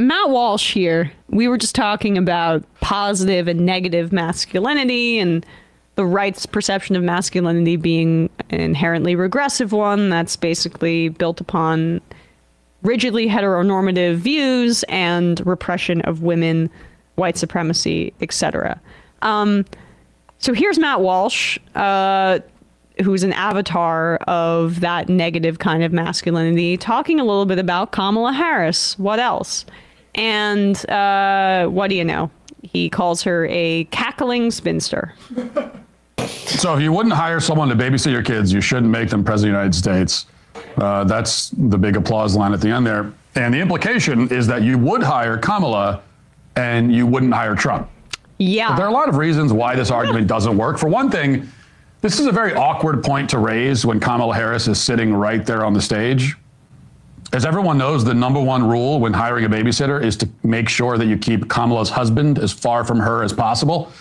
Matt Walsh here. We were just talking about positive and negative masculinity and the right's perception of masculinity being an inherently regressive one that's basically built upon rigidly heteronormative views and repression of women, white supremacy, etc. So here's Matt Walsh, who's an avatar of that negative kind of masculinity, talking a little bit about Kamala Harris. What else? And what do you know? He calls her a cackling spinster. So if you wouldn't hire someone to babysit your kids, you shouldn't make them president of the United States. That's the big applause line at the end there. And the implication is that you would hire Kamala and you wouldn't hire Trump. Yeah. But there are a lot of reasons why this argument doesn't work. For one thing, this is a very awkward point to raise when Kamala Harris is sitting right there on the stage. As everyone knows, the #1 rule when hiring a babysitter is to make sure that you keep Kamala's husband as far from her as possible.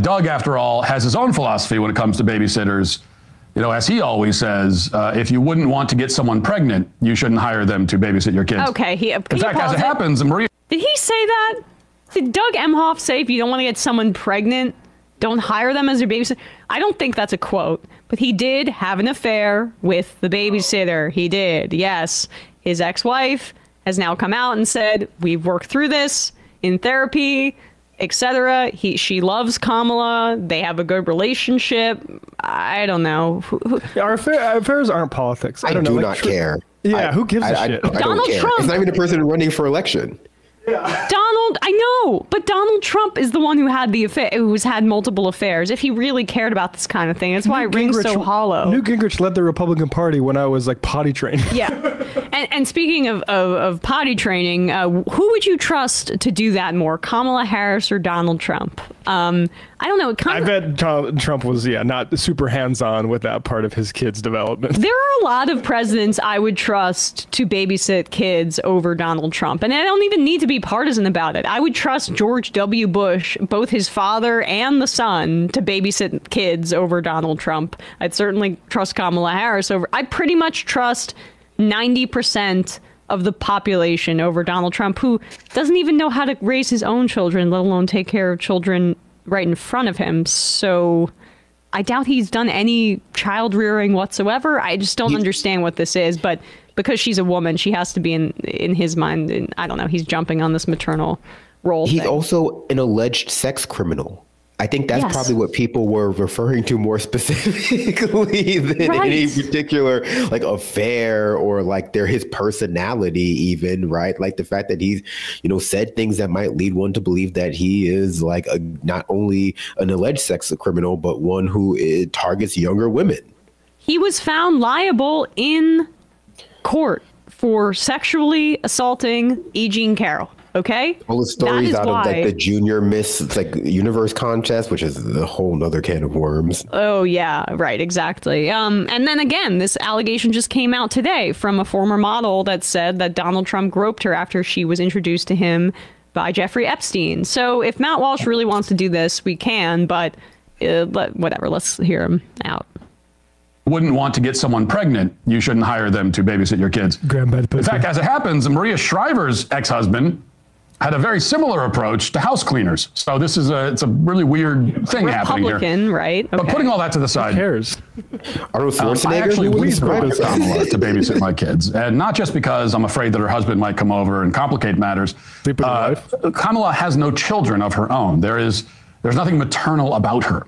Doug, after all, has his own philosophy when it comes to babysitters. You know, as he always says, if you wouldn't want to get someone pregnant, you shouldn't hire them to babysit your kids. Okay. In fact, as it happens, Maria... Did he say that? Did Doug Emhoff say if you don't want to get someone pregnant, don't hire them as your babysitter? I don't think that's a quote, but he did have an affair with the babysitter. He did, yes. His ex-wife has now come out and said, we've worked through this in therapy, etc. She loves Kamala. They have a good relationship. I don't know. Our affairs aren't politics. I don't know. Do not care. Yeah, who gives a shit? I don't Donald care. Trump. It's not even a person running for election. Donald, I know, but Donald Trump is the one who had the affair, who's had multiple affairs. If he really cared about this kind of thing, that's why it rings so hollow. Newt Gingrich led the Republican Party when I was like potty trained. Yeah, and speaking of potty training, who would you trust to do that more, Kamala Harris or Donald Trump? I don't know. I bet Trump was, not super hands-on with that part of his kids' development. There are a lot of presidents I would trust to babysit kids over Donald Trump. And I don't even need to be partisan about it. I would trust George W. Bush, both his father and the son, to babysit kids over Donald Trump. I'd certainly trust Kamala Harris over. I pretty much trust 90% of the population over Donald Trump, who doesn't even know how to raise his own children, let alone take care of children right in front of him. So I doubt he's done any child rearing whatsoever. I just don't understand what this is. But because she's a woman, she has to be in his mind. And I don't know. He's jumping on this maternal role. He's thing. also an alleged sex criminal. I think that's probably what people were referring to more specifically than any particular like affair or like his personality even, right? Like the fact that he's, said things that might lead one to believe that he is like not only an alleged sex criminal, but one who targets younger women. He was found liable in court for sexually assaulting E. Jean Carroll. Okay. All the stories out of like the Junior Miss Universe contest, which is a whole nother can of worms. Oh, yeah, right. Exactly. And then again, this allegation just came out today from a former model that said that Donald Trump groped her after she was introduced to him by Jeffrey Epstein. So if Matt Walsh really wants to do this, we can. But whatever. Let's hear him out. Wouldn't want to get someone pregnant, you shouldn't hire them to babysit your kids. In fact, as it happens, Maria Shriver's ex-husband had a very similar approach to house cleaners. So this is it's a really weird thing happening here. Republican, right? Okay. But putting all that to the side, who cares? I actually would want Kamala to babysit my kids, and not just because I'm afraid that her husband might come over and complicate matters. Kamala has no children of her own. There's nothing maternal about her.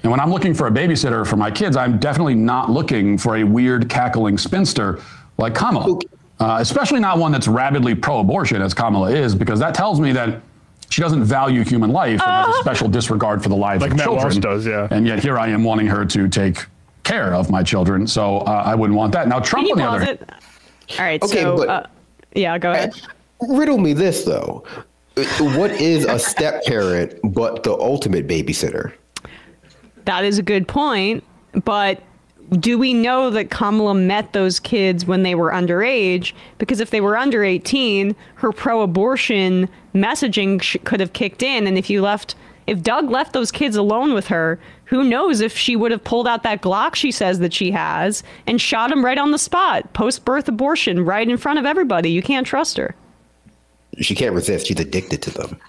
And when I'm looking for a babysitter for my kids, I'm definitely not looking for a weird cackling spinster like Kamala. Especially not one that's rabidly pro-abortion, as Kamala is, because that tells me that she doesn't value human life and has a special disregard for the lives of children. Walsh does, yeah. And yet here I am wanting her to take care of my children, so I wouldn't want that. Now, Trump, on the other hand... All right, okay, so... yeah, go ahead. Riddle me this, though. What is a step-parent but the ultimate babysitter? That is a good point, but... do we know that Kamala met those kids when they were underage? Because if they were under 18, her pro-abortion messaging could have kicked in. And if Doug left those kids alone with her, who knows if she would have pulled out that Glock she says that she has and shot him right on the spot. Post-birth abortion right in front of everybody. You can't trust her. She can't resist. She's addicted to them.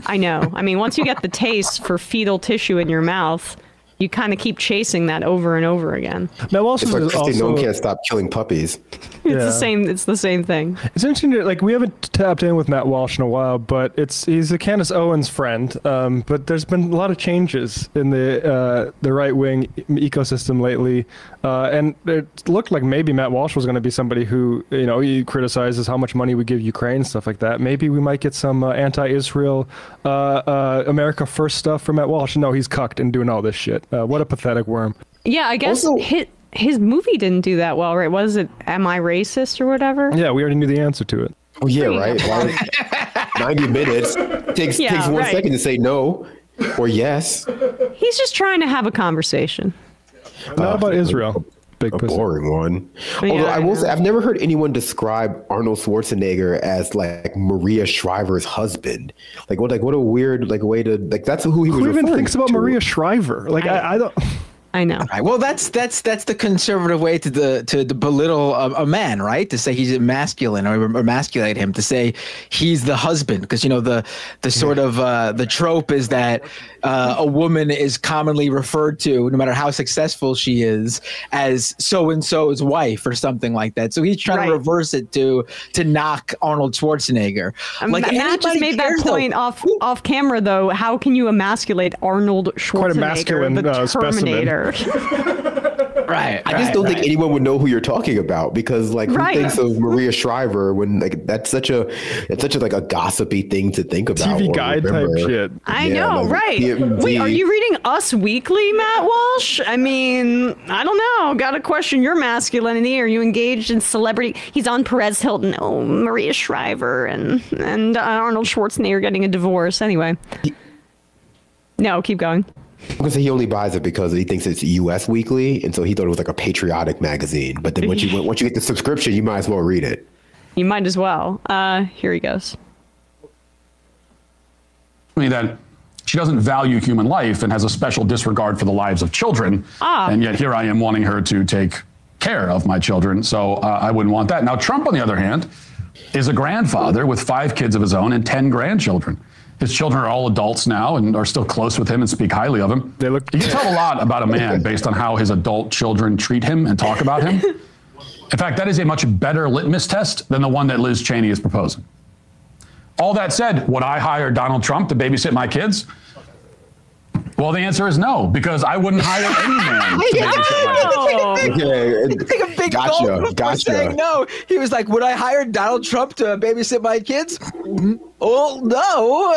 I know. I mean, once you get the taste for fetal tissue in your mouth, you kind of keep chasing that over and over again. Matt Walsh It's like is Christy also, Nome can't stop killing puppies. It's the same thing. It's interesting. Like, we haven't tapped in with Matt Walsh in a while, but he's a Candace Owens friend. But there's been a lot of changes in the right wing ecosystem lately, and it looked like maybe Matt Walsh was going to be somebody who, he criticizes how much money we give Ukraine and stuff like that. Maybe we might get some anti-Israel, America First stuff from Matt Walsh. No, he's cucked and doing all this shit. What a pathetic worm. Yeah, I guess Also, his movie didn't do that well, right? Was it Am I Racist or whatever? Yeah, we already knew the answer to it. Oh yeah, right. Well, 90 minutes takes 1 second to say no or yes. He's just trying to have a conversation. Not about Israel. Big A pussy. boring one. Yeah, Although I will know. say, I've never heard anyone describe Arnold Schwarzenegger as like Maria Shriver's husband. Like what a weird way to that's who he was. Who even referring thinks about to. Maria Shriver? Like I don't. I know. Right. Well, that's the conservative way to belittle a man, right? To say he's masculine or emasculate him. To say he's the husband, because the sort of the trope is that a woman is commonly referred to, no matter how successful she is, as so and so's wife or something like that. So he's trying to reverse it to knock Arnold Schwarzenegger. Like Matt just made that point off camera, though. How can you emasculate Arnold Schwarzenegger, Quite a masculine the Terminator? Right. I just don't think anyone would know who you're talking about, because who thinks of Maria Shriver when that's such a like a gossipy thing to think about. TV Guide type shit. I know, right? Wait, are you reading Us Weekly, Matt Walsh? I mean, I don't know. Got to question your masculinity. Are you engaged in celebrity? He's on Perez Hilton. Oh, Maria Shriver and Arnold Schwarzenegger getting a divorce. Anyway, no, keep going. I'm gonna say he only buys it because he thinks it's U.S. Weekly, and so he thought it was like a patriotic magazine. But then once you get the subscription, you might as well read it. You might as well. Here he goes. That she doesn't value human life and has a special disregard for the lives of children. And yet here I am wanting her to take care of my children. So I wouldn't want that. Now, Trump, on the other hand, is a grandfather with 5 kids of his own and 10 grandchildren. His children are all adults now and are still close with him and speak highly of him. You can tell a lot about a man based on how his adult children treat him and talk about him. In fact, that is a much better litmus test than the one that Liz Cheney is proposing. All that said, would I hire Donald Trump to babysit my kids? Well, the answer is no, because I wouldn't hire any man to babysit my kids. Okay, take a big gulp before saying no. He was like, "Would I hire Donald Trump to babysit my kids?" Oh no.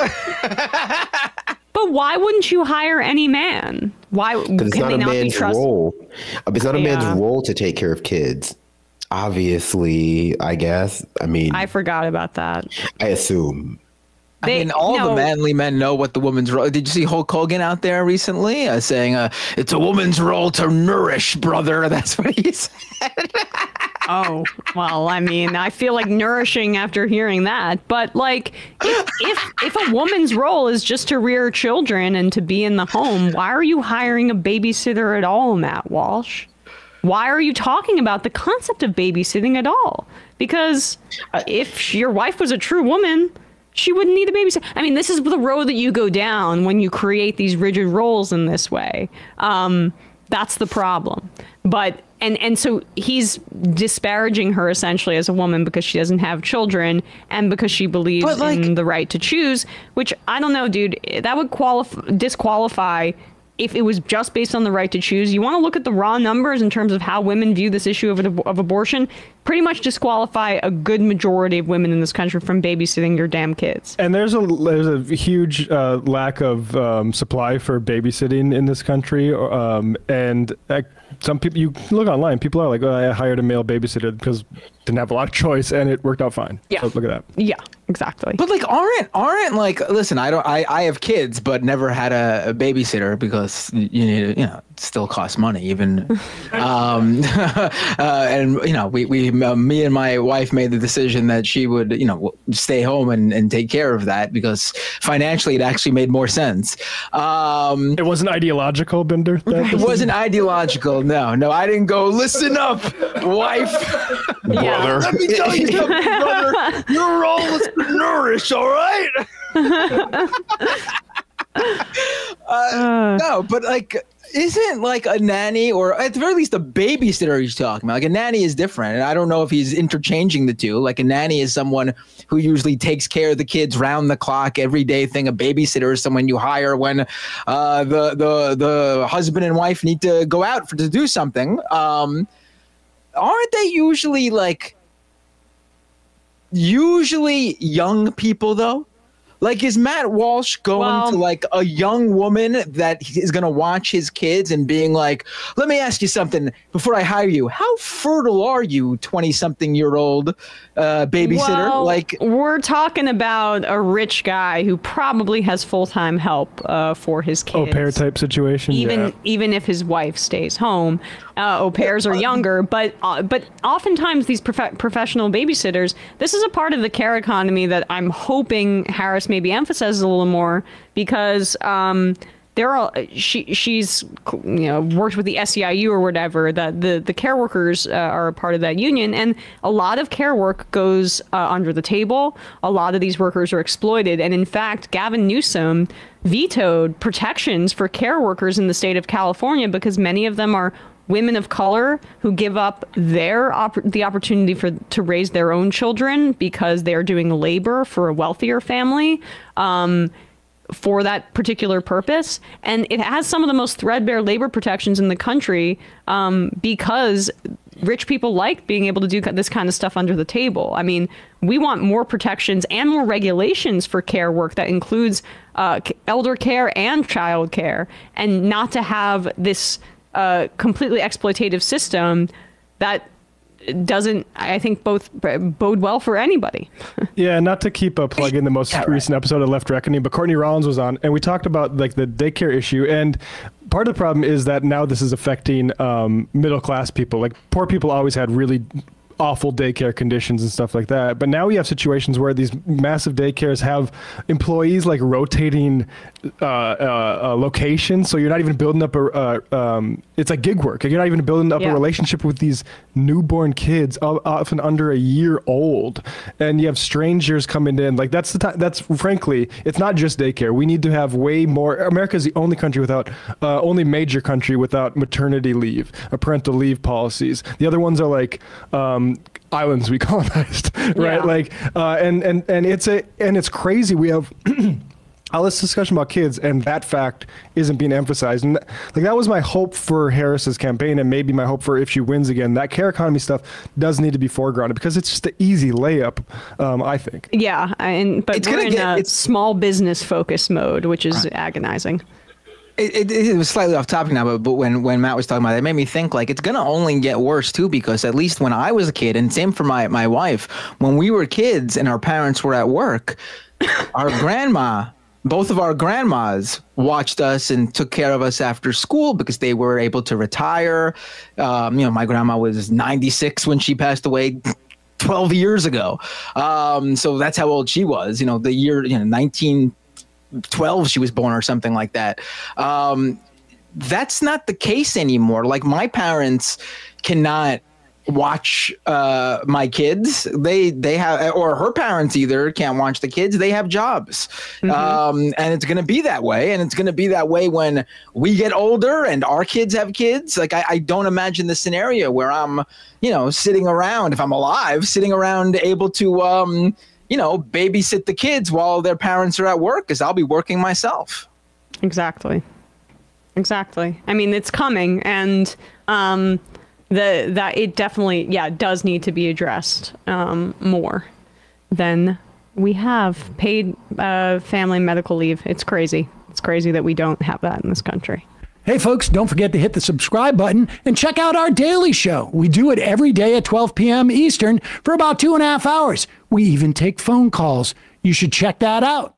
But why wouldn't you hire any man? Why? Because it's not a man's role. It's not a man's role to take care of kids. Obviously, I guess. I mean, I forgot about that. I assume. The manly men know what the woman's role. Did you see Hulk Hogan out there recently saying, "It's a woman's role to nourish, brother"? That's what he said. Oh, well, I mean, I feel like nourishing after hearing that. But like, if a woman's role is just to rear children and to be in the home, why are you hiring a babysitter at all, Matt Walsh? Why are you talking about the concept of babysitting at all? Because if your wife was a true woman, she wouldn't need a babysitter. I mean, this is the road that you go down when you create these rigid roles in this way. That's the problem. But and so he's disparaging her essentially as a woman because she doesn't have children and because she believes in the right to choose, which I don't know, dude. That would disqualify. If it was just based on the right to choose. You want to look at the raw numbers in terms of how women view this issue of abortion, pretty much disqualify a good majority of women in this country from babysitting your damn kids. And there's a huge lack of supply for babysitting in this country. And some people, you look online, people are like, oh, I hired a male babysitter because didn't have a lot of choice and it worked out fine. Yeah. So look at that. Yeah, exactly. But like, aren't like, listen, I have kids, but never had a babysitter because you need to, it still costs money even. And me and my wife made the decision that she would, stay home and take care of that because financially it actually made more sense. It wasn't ideological, Bender? It wasn't ideological. No, I didn't go, listen up, wife. Yeah. Let me tell you something, brother. Your role is nourish, all right? No, but like, isn't like a nanny, or at the very least a babysitter he's talking about? Like a nanny is different, and I don't know if he's interchanging the two. Like a nanny is someone who usually takes care of the kids round the clock, everyday thing. A babysitter is someone you hire when the husband and wife need to go out to do something. Aren't they usually young people though? Like, is Matt Walsh going to like a young woman that is going to watch his kids and being like, let me ask you something before I hire you. How fertile are you, 20-something-year-old babysitter? Well, like, we're talking about a rich guy who probably has full-time help for his kids. Au pair type situation. Even if his wife stays home. Au pairs are younger, but oftentimes these professional babysitters, this is a part of the care economy that I'm hoping Harris maybe emphasizes a little more, because she's worked with the SEIU or whatever, that the care workers are a part of that union, and a lot of care work goes under the table. A lot of these workers are exploited, and in fact, Gavin Newsom vetoed protections for care workers in the state of California because many of them are women of color who give up the opportunity to raise their own children because they're doing labor for a wealthier family for that particular purpose. And it has some of the most threadbare labor protections in the country because rich people like being able to do this kind of stuff under the table. I mean, we want more protections and more regulations for care work that includes elder care and child care, and not to have this completely exploitative system that doesn't, I think, both bode well for anybody. Yeah, not to keep plugging the most recent episode of Left Reckoning, but Courtney Rollins was on, and we talked about like the daycare issue, and part of the problem is that now this is affecting middle class people. Like poor people always had really awful daycare conditions and stuff like that, but now we have situations where these massive daycares have employees like rotating locations, so you're not even building up it's like gig work. You're not even building up a relationship with these newborn kids, often under a year old, and you have strangers coming in. Like that's frankly, it's not just daycare. We need to have way more. America is the only country without only major country without maternity leave, parental leave policies. The other ones are like islands we colonized, right? Yeah. Like, and it's crazy. We have all this discussion about kids, and that fact isn't being emphasized. And like that was my hope for Harris's campaign, and maybe my hope for if she wins again. That care economy stuff does need to be foregrounded because it's just an easy layup, I think. Yeah, but we're in a small business focus mode, which is agonizing. It was slightly off topic now, but when Matt was talking about it, it made me think like it's gonna only get worse too, because at least when I was a kid, and same for my wife, when we were kids and our parents were at work, both of our grandmas watched us and took care of us after school because they were able to retire. My grandma was 96 when she passed away 12 years ago. So that's how old she was. The year 1912 she was born or something like that. That's not the case anymore. Like my parents cannot watch my kids. They have, or her parents either can't watch the kids. They have jobs. And it's going to be that way. And it's going to be that way when we get older and our kids have kids. Like I don't imagine the scenario where I'm, sitting around, if I'm alive, sitting around able to, babysit the kids while their parents are at work, because I'll be working myself. Exactly. I mean, it's coming, and that it definitely, does need to be addressed more than we have paid family medical leave. It's crazy. It's crazy that we don't have that in this country. Hey, folks, don't forget to hit the subscribe button and check out our daily show. We do it every day at 12 p.m. Eastern for about 2.5 hours. We even take phone calls. You should check that out.